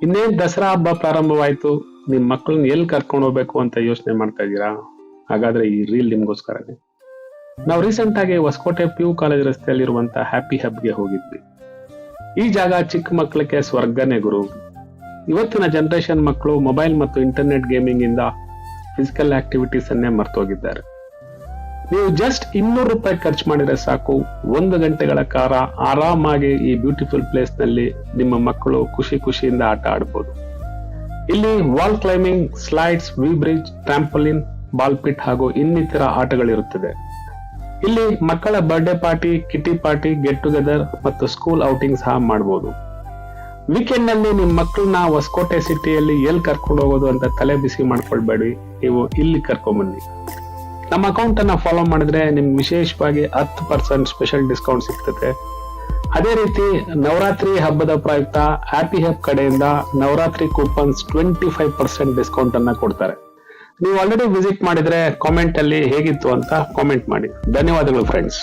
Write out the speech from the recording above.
ಇನ್ನೇನ್ ದಸರಾ ಹಬ್ಬ ಪ್ರಾರಂಭವಾಯ್ತು, ನಿಮ್ ಮಕ್ಕಳನ್ನ ಎಲ್ಲಿ ಕರ್ಕೊಂಡು ಹೋಗ್ಬೇಕು ಅಂತ ಯೋಚನೆ ಮಾಡ್ತಾ ಇದ್ದೀರಾ? ಹಾಗಾದ್ರೆ ಈ ರೀಲ್ ನಿಮ್ಗೋಸ್ಕರನೇ. ನಾವು ರೀಸೆಂಟ್ ಆಗಿ ಹೊಸಕೋಟೆ PU ಕಾಲೇಜ್ ರಸ್ತೆಯಲ್ಲಿರುವಂತ ಹ್ಯಾಪಿ ಹಬ್ಗೆ ಹೋಗಿದ್ವಿ. ಈ ಜಾಗ ಚಿಕ್ಕ ಮಕ್ಕಳಿಗೆ ಸ್ವರ್ಗನೇ ಗುರು. ಇವತ್ತಿನ ಜನರೇಷನ್ ಮಕ್ಕಳು ಮೊಬೈಲ್ ಮತ್ತು ಇಂಟರ್ನೆಟ್ ಗೇಮಿಂಗ್ ಇಂದ ಫಿಸಿಕಲ್ ಆಕ್ಟಿವಿಟೀಸ್ ಅನ್ನೇ ಮರ್ತೋಗಿದ್ದಾರೆ. ನೀವು ಜಸ್ಟ್ 200 ರೂಪಾಯಿ ಖರ್ಚು ಮಾಡಿದ್ರೆ ಸಾಕು, 1 ಗಂಟೆಗಳ ಕಾಲ ಆರಾಮಾಗಿ ಈ ಬ್ಯೂಟಿಫುಲ್ ಪ್ಲೇಸ್ ನಲ್ಲಿ ನಿಮ್ಮ ಮಕ್ಕಳು ಖುಷಿಯಿಂದ ಆಟ ಆಡಬಹುದು. ಇಲ್ಲಿ wall climbing, slides, V bridge, trampoline, ball pit ಹಾಗೂ ಇನ್ನಿತರ ಆಟಗಳಿರುತ್ತದೆ. ಇಲ್ಲಿ ಮಕ್ಕಳ birthday party, kitty party, get together ಮತ್ತು ಸ್ಕೂಲ್ ಔಟಿಂಗ್ ಸಹ ಮಾಡಬಹುದು. ವೀಕೆಂಡ್ ನಲ್ಲಿ ನಿಮ್ ಮಕ್ಕಳನ್ನ ಹೊಸಕೋಟೆ ಸಿಟಿಯಲ್ಲಿ ಎಲ್ಲಿ ಕರ್ಕೊಂಡು ಹೋಗೋದು ಅಂತ ತಲೆ ಬಿಸಿ ಮಾಡ್ಕೊಳ್ಬೇಡಿ, ನೀವು ಇಲ್ಲಿ ಕರ್ಕೊಂಡ್ ಬನ್ನಿ. ನಮ್ಮ ಅಕೌಂಟ್ ಅನ್ನ ಫಾಲೋ ಮಾಡಿದ್ರೆ ನಿಮ್ಗೆ ವಿಶೇಷವಾಗಿ 10% ಸ್ಪೆಷಲ್ ಡಿಸ್ಕೌಂಟ್ ಸಿಗ್ತದೆ. ಅದೇ ರೀತಿ ನವರಾತ್ರಿ ಹಬ್ಬದ ಪ್ರಯುಕ್ತ ಹ್ಯಾಪಿ ಹಬ್ ಕಡೆಯಿಂದ ನವರಾತ್ರಿ ಕೂಪನ್ಸ್ 25% ಡಿಸ್ಕೌಂಟ್ ಅನ್ನ ಕೊಡ್ತಾರೆ. ನೀವು ಆಲ್ರೆಡಿ ವಿಸಿಟ್ ಮಾಡಿದ್ರೆ ಕಾಮೆಂಟ್ ಅಲ್ಲಿ ಹೇಗಿತ್ತು ಅಂತ ಕಾಮೆಂಟ್ ಮಾಡಿ. ಧನ್ಯವಾದಗಳು ಫ್ರೆಂಡ್ಸ್.